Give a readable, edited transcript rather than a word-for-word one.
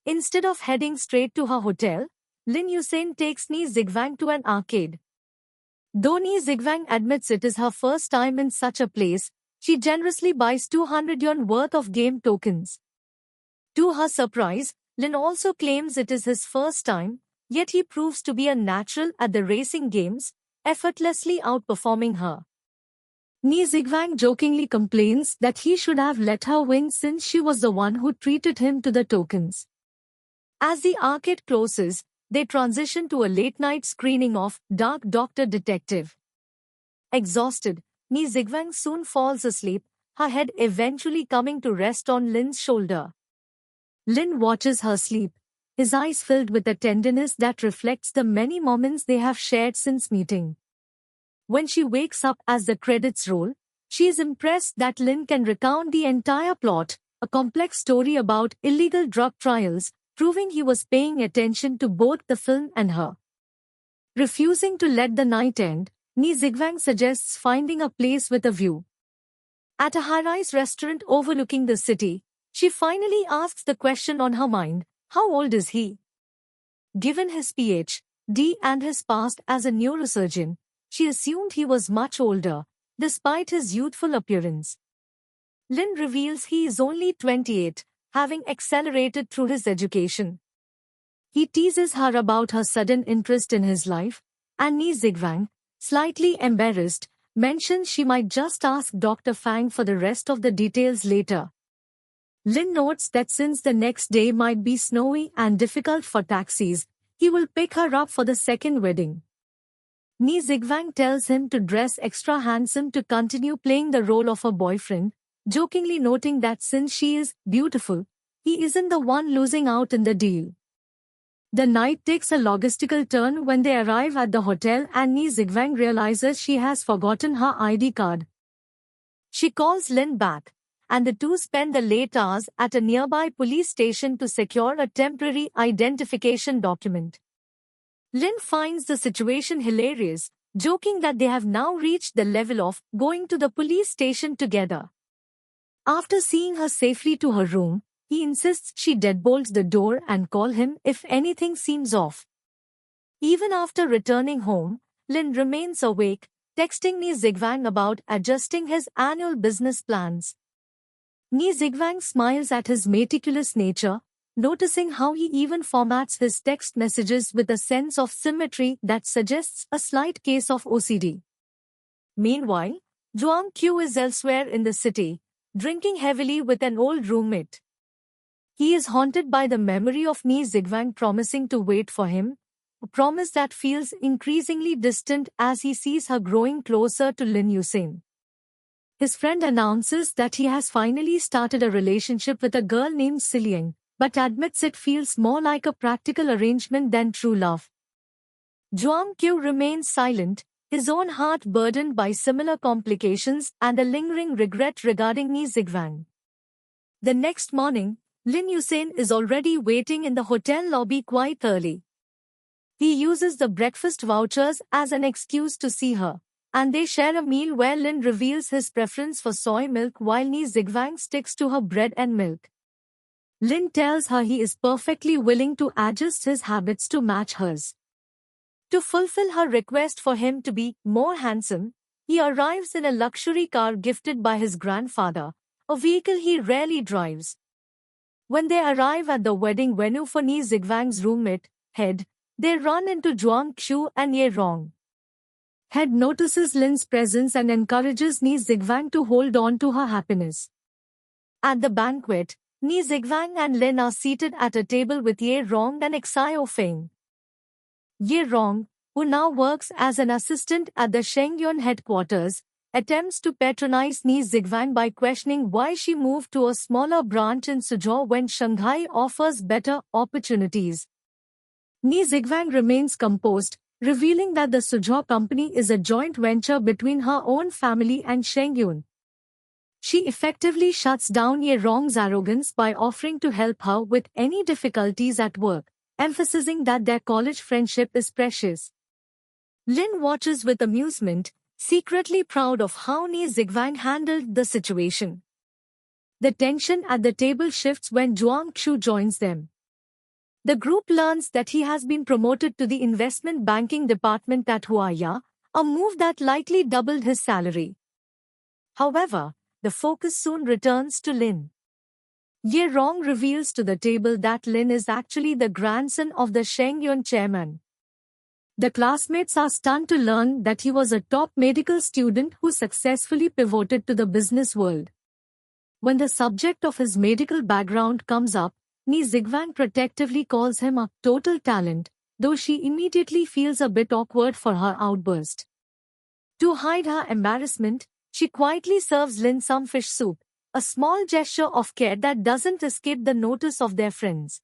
Instead of heading straight to her hotel, Lin Yusen takes Ni Zigwang to an arcade. Though Ni Zigwang admits it is her first time in such a place, she generously buys 200 yuan worth of game tokens. To her surprise, Lin also claims it is his first time, yet he proves to be a natural at the racing games, effortlessly outperforming her. Ni Zigwang jokingly complains that he should have let her win since she was the one who treated him to the tokens. As the arcade closes, they transition to a late-night screening of Dark Doctor Detective. Exhausted, Ni Zigwang soon falls asleep, her head eventually coming to rest on Lin's shoulder. Lin watches her sleep, his eyes filled with a tenderness that reflects the many moments they have shared since meeting. When she wakes up as the credits roll, she is impressed that Lin can recount the entire plot, a complex story about illegal drug trials, proving he was paying attention to both the film and her. Refusing to let the night end, Ni Zigwang suggests finding a place with a view. At a high-rise restaurant overlooking the city, she finally asks the question on her mind, how old is he? Given his Ph.D. and his past as a neurosurgeon, she assumed he was much older, despite his youthful appearance. Lin reveals he is only 28, having accelerated through his education. He teases her about her sudden interest in his life, and Ni Zigwang, slightly embarrassed, mentions she might just ask Dr. Fang for the rest of the details later. Lin notes that since the next day might be snowy and difficult for taxis, he will pick her up for the second wedding. Ni Zigwang tells him to dress extra handsome to continue playing the role of a boyfriend, jokingly noting that since she is beautiful, he isn't the one losing out in the deal. The night takes a logistical turn when they arrive at the hotel and Ni Zigwang realizes she has forgotten her ID card. She calls Lin back, and the two spend the late hours at a nearby police station to secure a temporary identification document. Lin finds the situation hilarious, joking that they have now reached the level of going to the police station together. After seeing her safely to her room, he insists she deadbolts the door and call him if anything seems off. Even after returning home, Lin remains awake, texting Ni Zigwang about adjusting his annual business plans. Ni Zigwang smiles at his meticulous nature, noticing how he even formats his text messages with a sense of symmetry that suggests a slight case of OCD. Meanwhile, Zhuang Qiu is elsewhere in the city, drinking heavily with an old roommate. He is haunted by the memory of Ni Zigwang promising to wait for him, a promise that feels increasingly distant as he sees her growing closer to Lin Yusen. His friend announces that he has finally started a relationship with a girl named Siliang, but admits it feels more like a practical arrangement than true love. Zhuang Qiu remains silent, his own heart burdened by similar complications and a lingering regret regarding Ni Zigwang. The next morning, Lin Yusen is already waiting in the hotel lobby quite early. He uses the breakfast vouchers as an excuse to see her, and they share a meal where Lin reveals his preference for soy milk while Ni Zigwang sticks to her bread and milk. Lin tells her he is perfectly willing to adjust his habits to match hers. To fulfill her request for him to be more handsome, he arrives in a luxury car gifted by his grandfather, a vehicle he rarely drives. When they arrive at the wedding venue for Ni Zigwang's roommate, Head, they run into Zhuang Qiu and Ye Rong. Head notices Lin's presence and encourages Ni Zigwang to hold on to her happiness. At the banquet, Ni Zigwang and Lin are seated at a table with Ye Rong and Xiao Feng. Ye Rong, who now works as an assistant at the Shengyuan headquarters, attempts to patronize Ni Zigwang by questioning why she moved to a smaller branch in Suzhou when Shanghai offers better opportunities. Ni Zigwang remains composed, revealing that the Suzhou company is a joint venture between her own family and Shengyuan. She effectively shuts down Ye Rong's arrogance by offering to help her with any difficulties at work, emphasizing that their college friendship is precious. Lin watches with amusement, secretly proud of how Ni Zigwang handled the situation. The tension at the table shifts when Zhuang Qiu joins them. The group learns that he has been promoted to the investment banking department at Huaya, a move that likely doubled his salary. However, the focus soon returns to Lin. Ye Rong reveals to the table that Lin is actually the grandson of the Shengyuan chairman. The classmates are stunned to learn that he was a top medical student who successfully pivoted to the business world. When the subject of his medical background comes up, Ni Zigwang protectively calls him a total talent, though she immediately feels a bit awkward for her outburst. To hide her embarrassment, she quietly serves Lin some fish soup, a small gesture of care that doesn't escape the notice of their friends.